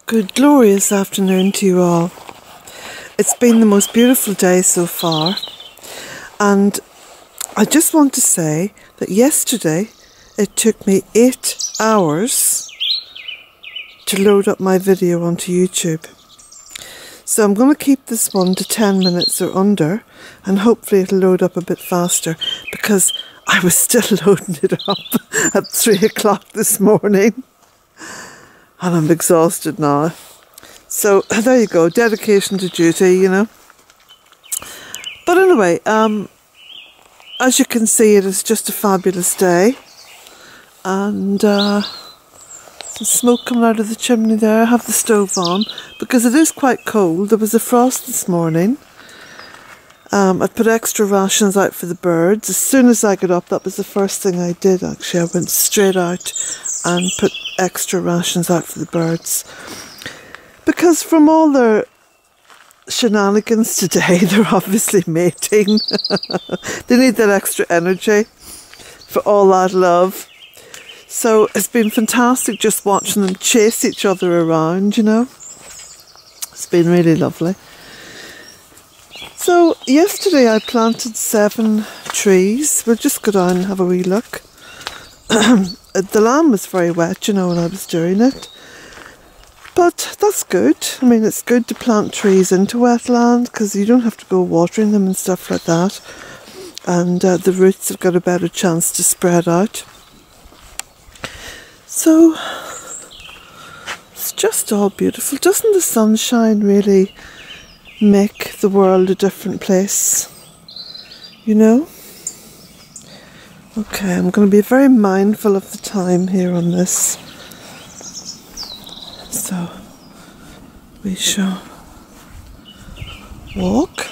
Good glorious afternoon to you all. It's been the most beautiful day so far, and I just want to say that yesterday it took me 8 hours to load up my video onto YouTube. So I'm going to keep this one to 10 minutes or under, and hopefully it'll load up a bit faster, because I was still loading it up at 3 o'clock this morning. And I'm exhausted now. So there you go, dedication to duty, you know. But anyway, as you can see, it is just a fabulous day. And some smoke coming out of the chimney there. I have the stove on because it is quite cold. There was a frost this morning. I put extra rations out for the birds. As soon as I got up, that was the first thing I did actually. I went straight out and put extra rations out for the birds. Because from all their shenanigans today, they're obviously mating. They need that extra energy for all that love. So it's been fantastic just watching them chase each other around, you know. It's been really lovely. So yesterday I planted 7 trees. We'll just go down and have a wee look. The land was very wet, you know, when I was doing it. But that's good. I mean, it's good to plant trees into wetland because you don't have to go watering them and stuff like that. And the roots have got a better chance to spread out. So it's just all beautiful. Doesn't the sunshine really make the world a different place? You know? Okay, I'm going to be very mindful of the time here on this. So, we shall walk.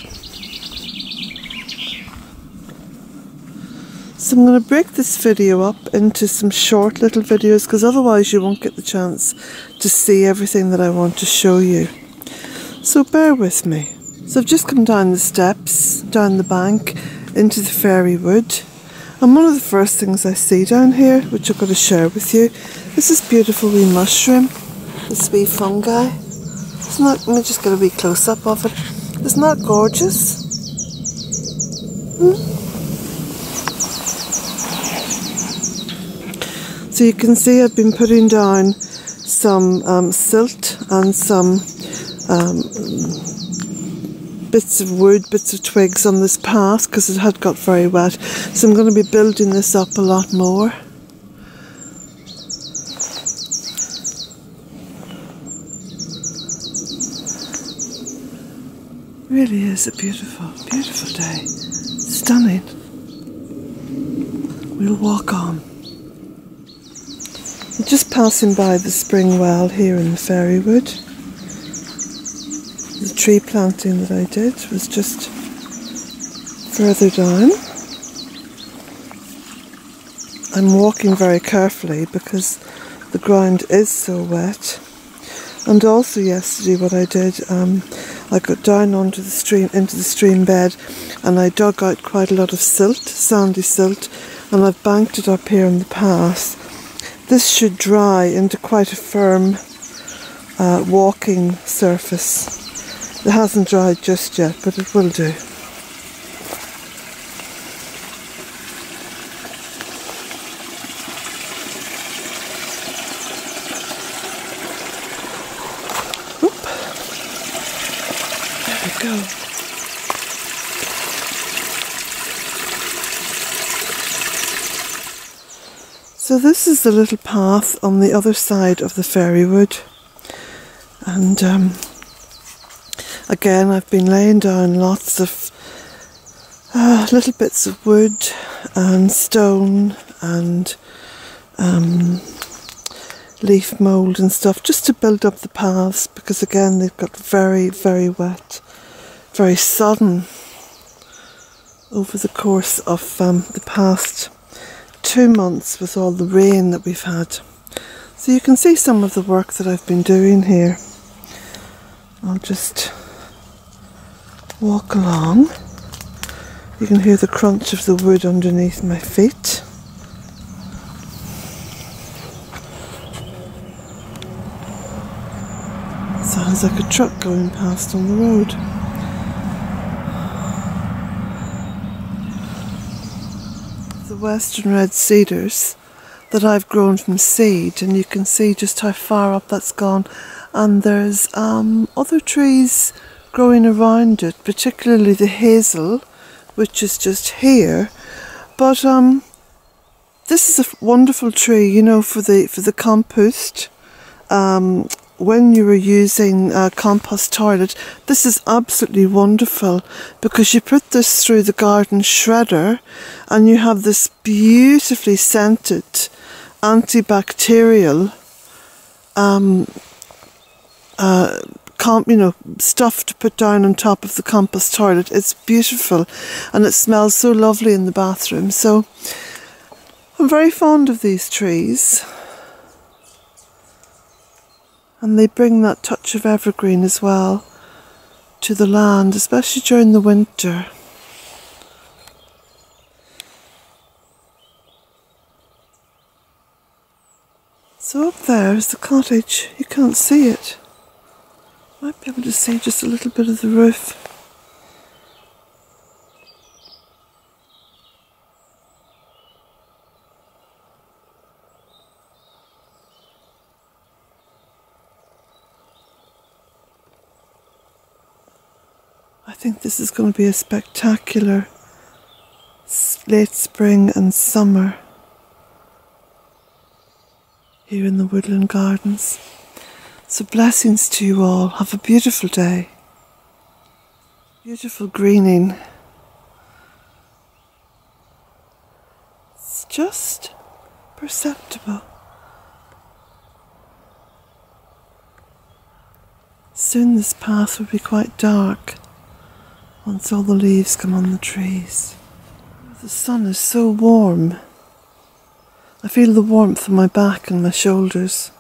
So I'm going to break this video up into some short little videos because otherwise you won't get the chance to see everything that I want to show you. So bear with me. So I've just come down the steps, down the bank, into the fairy wood. And one of the first things I see down here, which I've got to share with you, is this beautiful wee mushroom, this wee fungi. Isn't that, let me just get a wee close-up of it. Isn't that gorgeous? So you can see I've been putting down some silt and some bits of wood, bits of twigs on this path because it had got very wet. So I'm going to be building this up a lot more. Really is a beautiful, beautiful day. Stunning. We'll walk on. I'm just passing by the spring well here in the fairy wood. The tree planting that I did was just further down. I'm walking very carefully because the ground is so wet. And also yesterday what I did, I got down onto the stream, into the stream bed, and I dug out quite a lot of silt, sandy silt, and I've banked it up here on the path. This should dry into quite a firm walking surface. It hasn't dried just yet, but it will do. Oop. There we go. So this is the little path on the other side of the fairy wood. And again, I've been laying down lots of little bits of wood and stone and leaf mould and stuff just to build up the paths because again they've got very, very wet, very sodden over the course of the past 2 months with all the rain that we've had. So you can see some of the work that I've been doing here. I'll just walk along. You can hear the crunch of the wood underneath my feet. There's like a truck going past on the road. The western red cedars that I've grown from seed, and you can see just how far up that's gone. And there's other trees growing around it, particularly the hazel, which is just here. But this is a wonderful tree, you know, for the compost. When you were using a compost toilet, this is absolutely wonderful, because you put this through the garden shredder and you have this beautifully scented antibacterial stuff to put down on top of the compost toilet. It's beautiful, and it smells so lovely in the bathroom. So I'm very fond of these trees. And they bring that touch of evergreen as well to the land, especially during the winter. So up there is the cottage. You can't see it. Might be able to see just a little bit of the roof. I think this is going to be a spectacular late spring and summer here in the woodland gardens. So blessings to you all. Have a beautiful day. Beautiful greening. It's just perceptible. Soon this path will be quite dark once all the leaves come on the trees. The sun is so warm. I feel the warmth on my back and my shoulders.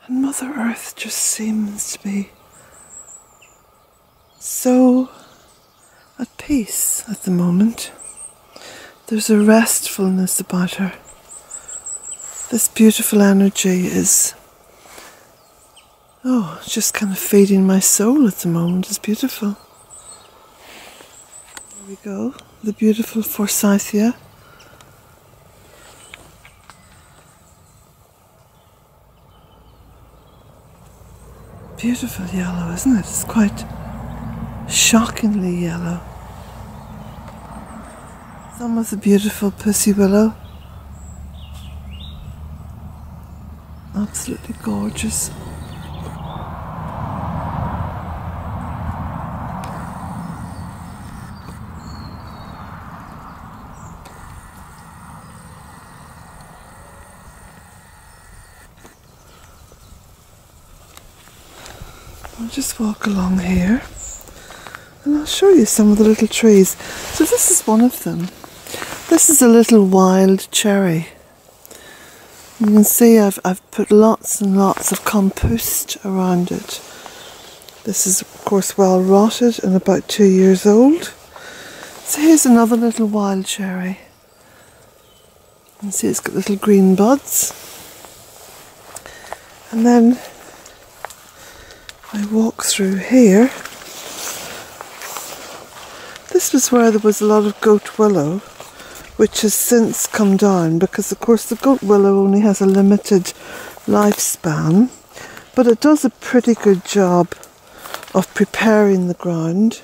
And Mother Earth just seems to be so at peace at the moment. There's a restfulness about her. This beautiful energy is it's just kind of feeding my soul at the moment. It's beautiful. There we go, the beautiful forsythia. Beautiful yellow, isn't it? It's quite shockingly yellow. Some of the beautiful pussy willow. Absolutely gorgeous. I'll just walk along here and I'll show you some of the little trees. So this is one of them. This is a little wild cherry. You can see I've put lots and lots of compost around it. This is of course well rotted and about 2 years old. So here's another little wild cherry. You can see it's got little green buds. And then I walk through here. This was where there was a lot of goat willow, which has since come down because of course the goat willow only has a limited lifespan, but it does a pretty good job of preparing the ground.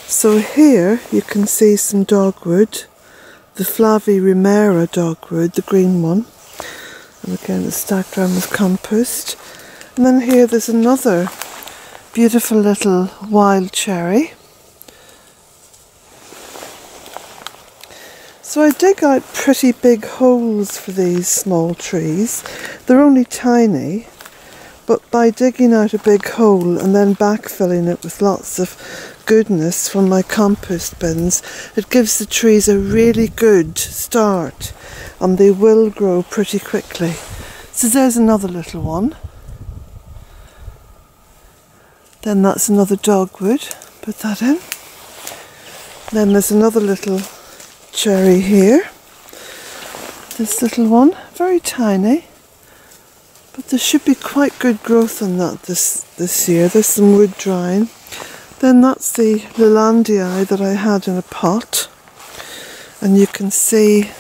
So here you can see some dogwood, the Flavirumera dogwood, the green one, and again it's stacked around with compost. And then here there's another beautiful little wild cherry. So I dig out pretty big holes for these small trees. They're only tiny, but by digging out a big hole and then backfilling it with lots of goodness from my compost bins, it gives the trees a really good start, and they will grow pretty quickly. So there's another little one. Then that's another dogwood, put that in. Then there's another little cherry here. This little one, very tiny, But there should be quite good growth on that this year. There's some wood drying. Then that's the Lelandii that I had in a pot. And you can see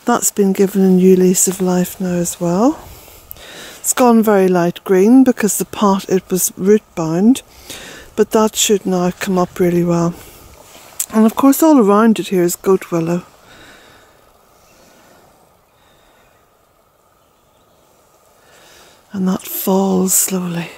that's been given a new lease of life now as well. It's gone very light green because the pot, it was root bound. But that should now come up really well. And of course all around it here is goat willow. And that falls slowly.